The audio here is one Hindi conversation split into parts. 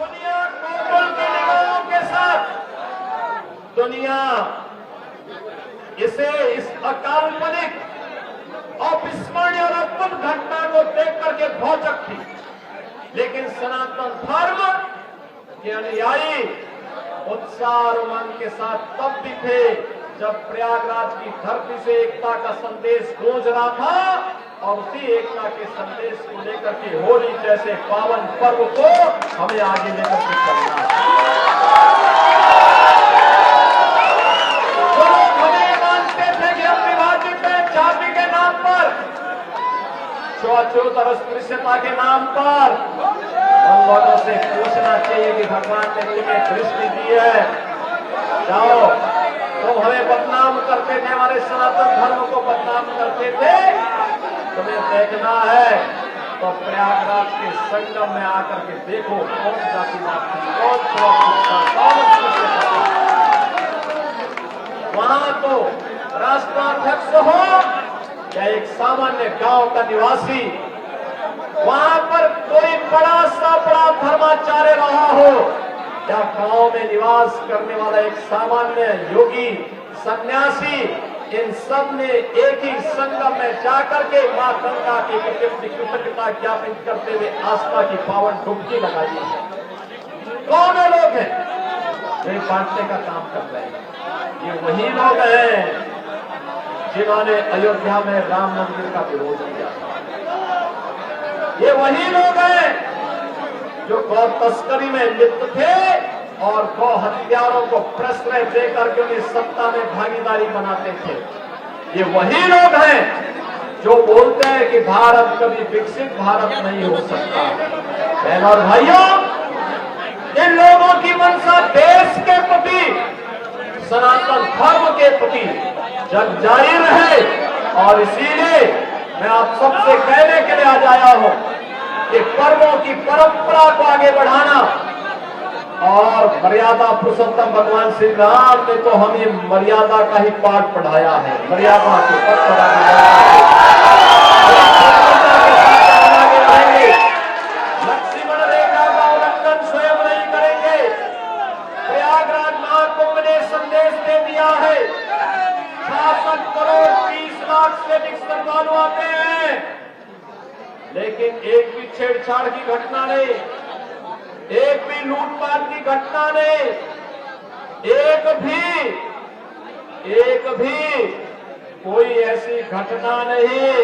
दुनिया कोमल की निगाहों के साथ दुनिया इसे इस अकाल्पनिक अविस्मरणीय और अद्भुत घटना को देख करके भौचक थी, लेकिन सनातन धर्म के अनुयायी उत्साह और उमंग के साथ तब भी थे जब प्रयागराज की धरती से एकता का संदेश गूंज रहा था, और उसी एकता के संदेश को लेकर के होली जैसे पावन पर्व को हमें आगे लेकर के चलना है। जो लोग हमें मानते थे कि हम विभाजित हैं जाति के नाम पर, छुआछूत और अस्पृश्यता के नाम पर, उन लोगों से पूछना चाहिए कि भगवान ने तुम्हें दृष्टि दी है, जाओ तुम हमें बदनाम करते थे, हमारे सनातन धर्म को बदनाम करते थे, तुम्हें देखना है तो प्रयागराज के संगम में आकर के देखो कौन जातिवाद थी, कौन वहां तो राष्ट्राध्यक्ष हो या एक सामान्य गांव का निवासी, वहां पर कोई बड़ा सा बड़ा धर्माचार्य रहा हो या गांव में निवास करने वाला एक सामान्य योगी सन्यासी, इन सब ने एक ही संगम में जाकर के मां गंगा की कृतज्ञता ज्ञापित करते हुए आस्था की पावन डुबकी लगाई है। कौन लोग हैं जो बांटने का काम कर रहे हैं? ये वही लोग हैं जिन्होंने अयोध्या में राम मंदिर का विरोध किया था। ये वही लोग हैं जो गौ तस्करी में लिप्त थे और गौ हत्यारों को प्रश्रय देकर के उन्हें सत्ता में भागीदारी बनाते थे। ये वही लोग हैं जो बोलते हैं कि भारत कभी विकसित भारत नहीं हो सकता। बहनों और भाइयों, इन लोगों की मंशा देश के प्रति, सनातन धर्म के प्रति जग जारी रहे, और इसीलिए मैं आप सबसे कहने के लिए आज आया हूं कि पर्वों की परंपरा को आगे बढ़ाना, और मर्यादा पुरुषोत्तम भगवान श्री राम ने तो हमें मर्यादा का ही पाठ पढ़ाया है, मर्यादा के पद पढ़ाया है। लक्ष्मण रेखा का उल्लंघन स्वयं नहीं करेंगे। प्रयागराज महाकुंभ ने संदेश दे दिया है, 66 करोड़ 30 लाख से अधिक श्रद्धालु आते हैं, लेकिन एक भी छेड़छाड़ की घटना नहीं, एक भी लूटपाट की घटना नहीं, एक भी कोई ऐसी घटना नहीं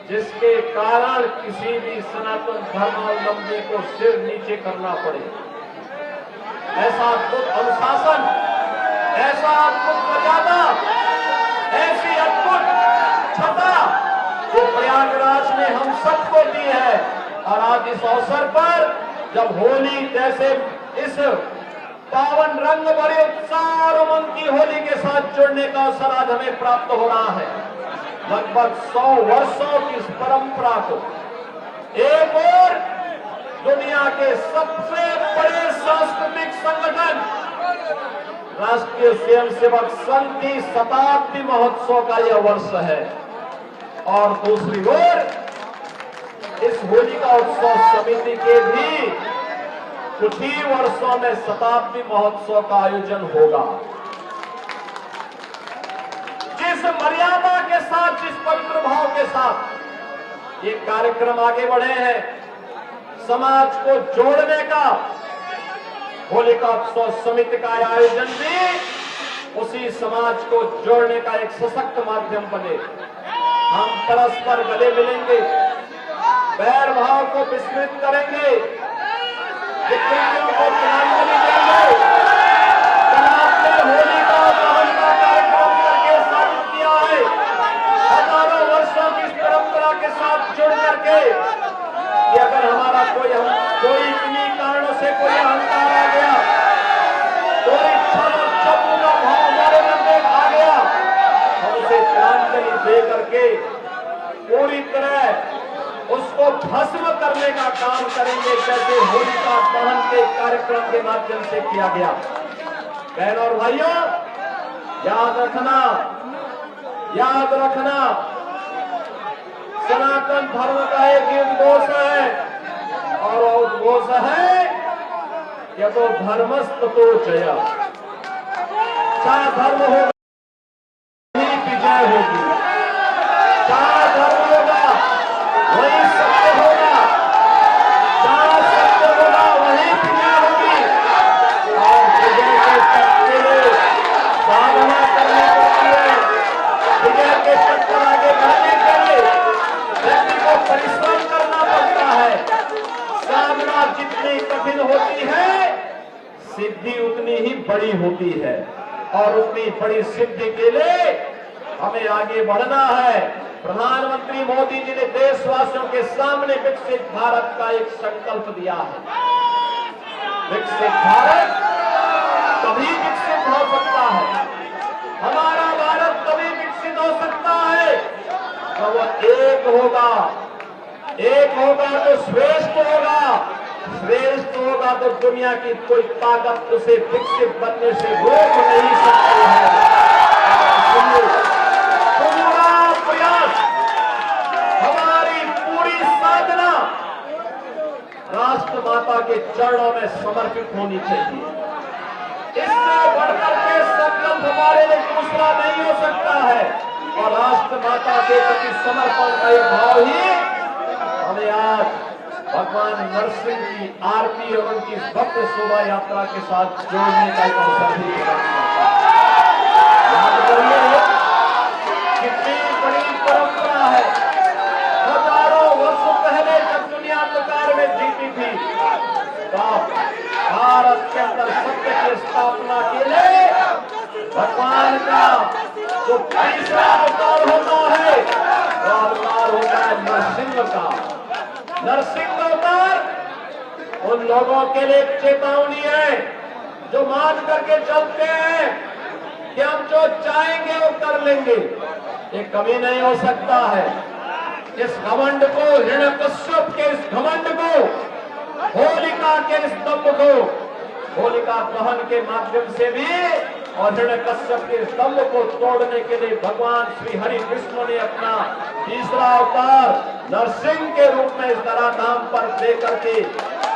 जिसके कारण किसी भी सनातन धर्मावलंबी को सिर नीचे करना पड़े। ऐसा अद्भुत अनुशासन, ऐसा अद्भुत मर्यादा, ऐसी अद्भुत छटा जो प्रयागराज ने हम सबको दी है। और आज इस अवसर पर जब होली जैसे इस पावन रंग भरे उत्साह और उमंग की होली के साथ जुड़ने का अवसर आज हमें प्राप्त हो रहा है, लगभग 100 वर्षों की इस परंपरा को एक और दुनिया के सबसे बड़े सांस्कृतिक संगठन राष्ट्रीय स्वयंसेवक संघ की शताब्दी महोत्सव का यह वर्ष है, और दूसरी ओर इस होलिका उत्सव समिति के भी कुछ ही वर्षों में शताब्दी महोत्सव का आयोजन होगा। जिस मर्यादा के साथ, जिस पवित्र भाव के साथ ये कार्यक्रम आगे बढ़े हैं, समाज को जोड़ने का होलिका उत्सव समिति का आयोजन भी उसी समाज को जोड़ने का एक सशक्त माध्यम बने। हम परस्पर गले मिलेंगे, बैर भाव को विस्मृत करेंगे, विकृतियों को तिलांजलि देंगे। आपने होलिका दहन का कार्यक्रम करके साबित किया है, हजारों वर्षों की इस परंपरा के साथ जुड़ करके, कि अगर हमारा कोई किन्हीं कारणों से कोई अहंकार आ गया, कोई छल और चपू का भाव हमारे मन में आ गया, हम उसे तिलांजलि दे करके पूरी तरह उसको भस्म करने का काम करेंगे, जैसे होलिका दहन के कार्यक्रम के माध्यम से किया गया। बहनों और भाइयों, याद रखना, सनातन धर्म का एक उद्घोष है, और उद्घोष है यतो धर्मस्ततो जय। जहाँ धर्म होगा वहीं विजय होगी, जहाँ धर्म होगा वहीं सत्य होगा, जहाँ सत्य होगा वहीं विजय होगी। और विजय के तक के लिए साधना करनी पड़ती है। विजय के तक पर आगे बढ़ने के लिए व्यक्ति को परिश्रम करना पड़ता है। साधना जितनी कठिन होती है, सिद्धि उतनी ही बड़ी होती है। और उतनी बड़ी सिद्धि के लिए हमें आगे बढ़ना है। प्रधानमंत्री मोदी जी ने देशवासियों के सामने विकसित भारत का एक संकल्प दिया है। विकसित भारत तभी विकसित हो सकता है, हमारा भारत तभी विकसित हो सकता है जब वो एक होगा तो श्रेष्ठ होगा, श्रेष्ठ होगा तो दुनिया की कोई ताकत उसे विकसित बनने से रोक नहीं सकती है। पूरा प्रयास, हमारी पूरी साधना राष्ट्र माता के चरणों में समर्पित होनी चाहिए। इससे बढ़कर के संकल्प हमारे लिए दूसरा नहीं हो सकता है। और राष्ट्र माता के प्रति समर्पण का ये भाव ही हमें आज भगवान नरसिंह की आरती और उनकी भव्य शोभा यात्रा के साथ जोड़ने का एक अवसर भी प्रदान करता है। याद करिए कितनी बड़ी परंपरा है। हजारों वर्षों पहले जब दुनिया अंधकार में जीती थी, तब भारत के अंदर सत्य की स्थापना के लिए भगवान का जो तीसरा अवतार होता है, वो अवतार होता है नरसिंह का। नरसिंह अवतार उन लोगों के लिए चेतावनी है जो मान करके चलते हैं कि हम जो चाहेंगे वो कर लेंगे। ये कभी नहीं हो सकता है। इस घमंड को, हिरण्यकश्यप के इस घमंड को, होलिका के इस स्तंभ को, होलिका दहन के माध्यम से भी और हिरण्यकश्यप के स्तंभ को तोड़ने के लिए भगवान श्री हरि विष्णु ने अपना तीसरा अवतार नरसिंह के रूप में इस धराधाम पर लेकर के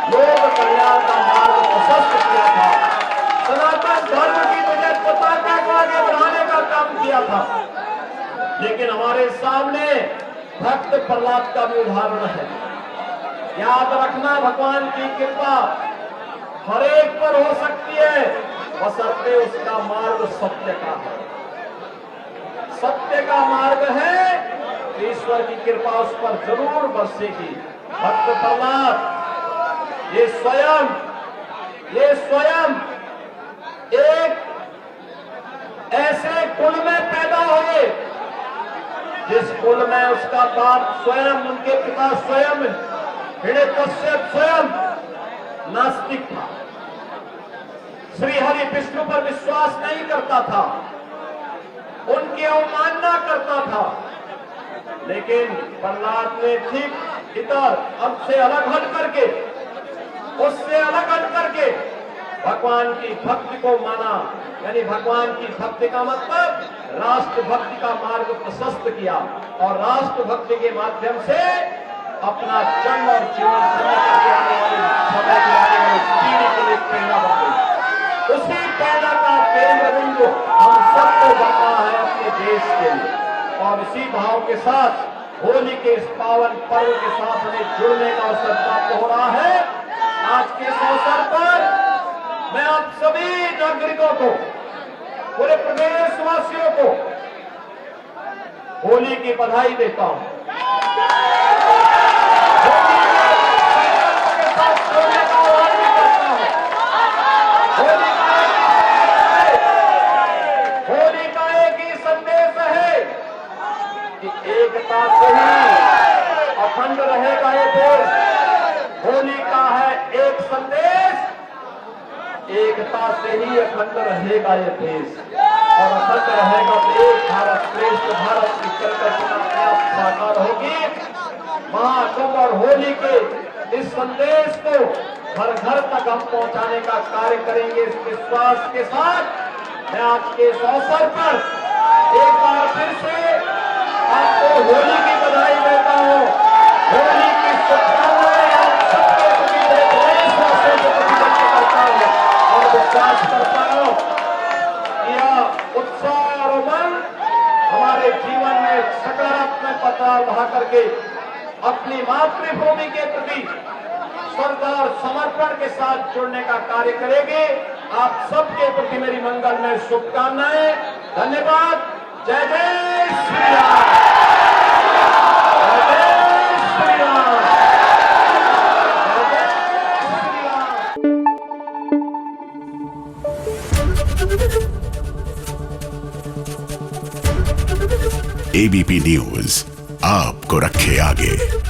लोक कल्याण का मार्ग प्रशस्त किया था। सनातन धर्म की विजय पताका को आगे बढ़ाने का काम किया था। लेकिन हमारे सामने भक्त प्रहलाद का भी उदाहरण है। याद रखना, भगवान की कृपा हर एक पर हो सकती है, बशर्ते उसका मार्ग सत्य का है। सत्य का मार्ग है, ईश्वर की कृपा उस पर जरूर बरसेगी। भक्त प्रहलाद ये स्वयं एक ऐसे कुल में पैदा हुए जिस कुल में उसका बाप स्वयं, उनके पिता स्वयं हिरण्यकश्यप स्वयं नास्तिक था, श्री हरि विष्णु पर विश्वास नहीं करता था, उनकी अवमानना करता था। लेकिन प्रहलाद ने ठीक इतर अब से अलग हट करके, उससे अलग हट करके भगवान की भक्ति को माना। यानी भगवान की भक्ति का मतलब राष्ट्र भक्ति का मार्ग प्रशस्त किया और राष्ट्र भक्ति के माध्यम से अपना जन्म और जीवन धन्य करके आने वाले समय की आने वाली पीढ़ी के लिए प्रेरणा बन गई। उसी प्रेरणा का केंद्र बिंदु हम सबको बनना है अपने देश के लिए। और इसी भाव के साथ होली के इस पावन पर्व के साथ हमें जुड़ने का अवसर प्राप्त हो रहा है। आज के इस अवसर पर मैं आप सभी नागरिकों को, पूरे प्रदेशवासियों को होली की बधाई देता हूं। होली के साथ जोड़ने का आह्वान भी करता हूं। होली का एक ही संदेश है कि एकता से ही अखंड रहेगा ये देश। होली का है एक संदेश, एकता से ही अखंड रहेगा ये देश और अखंड रहेगा तो एक भारत श्रेष्ठ भारत की कल्पना अपने आप साकार होगी। महाकुंभ और होली के इस संदेश को घर घर तक हम पहुंचाने का कार्य करेंगे। इस विश्वास के साथ मैं आज के इस अवसर पर एक बार फिर से आपको होली की बधाई देता हूं। होली की शुभकामनाएं आप सबके प्रति देशवासियों के प्रति व्यक्त करता हूं। लगातार बढ़ा करके अपनी मातृभूमि के प्रति श्रद्धा और समर्पण के साथ जुड़ने का कार्य करेंगे। आप सबके प्रति मेरी मंगलमय शुभकामनाएं। धन्यवाद। जय जय श्री राम। जय जय श्री राम। जय जय श्री राम। एबीपी न्यूज आपको रखे आगे।